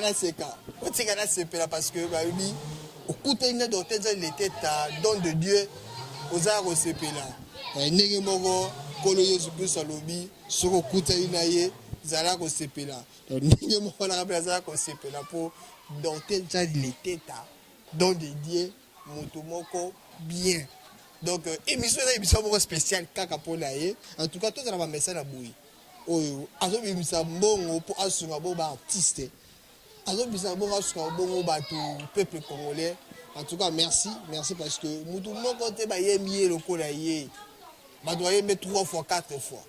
la seka. On tika la sepela parce que bah oui, au côté de Dorten Jali l'été ta don de Dieu aux arts au sepela. Nege moko kolo Yesu Christ alobi soko kutali na ye zala ko sepela. Nege moko la rabela zala ko sepela pour Dorten Jali l'été ta don de Dieu moto moko bien. Donc émission moko spéciale kaka pour la ye. En tout cas tout ça va message na boui. Oyo azo bimisa mbongo pour asunga bo ba artiste. Azo bimisa mbongo asunga bongo ba tout peuple congolais. En tout cas merci parce que mutu moko te ba yemie lokola ye. Ba doit yembe 3 fois 4 fois.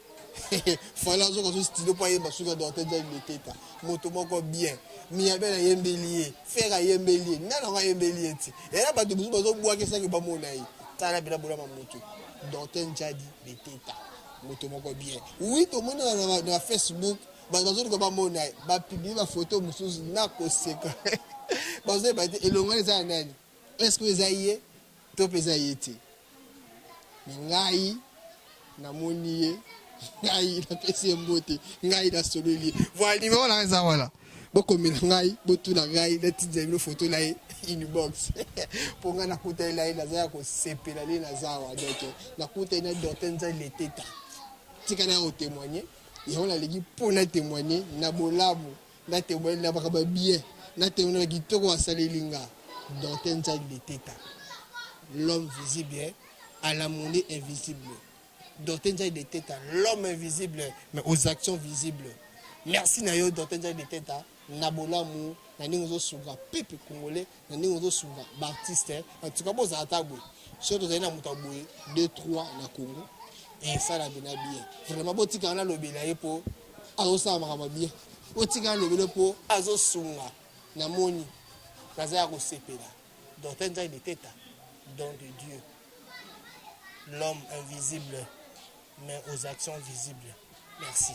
Fala zo ko studio pour yemba suka Dorten Jali l'été ta. Mutu moko bien. Miabe na yembelier, faire yembelier, na yembelier ti. Et là ba de buzu bazo boa ke ça ke ba mona yi. Tala bila bola ma mutu. Dorten Jali l'été ta. Moto moko bien. Oui, tout le monde dans Facebook, bazo ko ba mona ba publier ba photo mususu na ko seka. Bazo ba te elonga za nani. Est-ce que vous ayez to pesa yeti? Ngai na moniye, ngai na pesa mbote, ngai na sololi. Voilà, numéro la za voilà. Boko mina ngai, botu na ngai, na tinza une photo là inbox. Pour nga na kuta là na za ko sepela le na za wa donc na kuta na Dorten Jali l'été ta. Tikana o témoigner, et on a les pour na témoigner na bolamu, na témoigner na ba bien, na témoigner ki toko asali linga. Dorten Jali l'été ta. L'homme visible à la monnaie invisible. Dorten Jali l'été ta, l'homme invisible mais aux actions visibles. Merci na yo Dorten Jali l'été ta. Na bolamu, na ningo sunga peuple congolais, na ningo sunga artiste. En tout cas bon ça ta boy. Surtout na mutaboy 2 3 na Congo. Et ça la bien. Vraiment botika na lobela yepo azo sa makama bien. Botika na lobela po azo sunga na moni. Naza ko sepela. Dorten Jali l'été ta, don de Dieu. L'homme invisible mais aux actions visibles. Merci.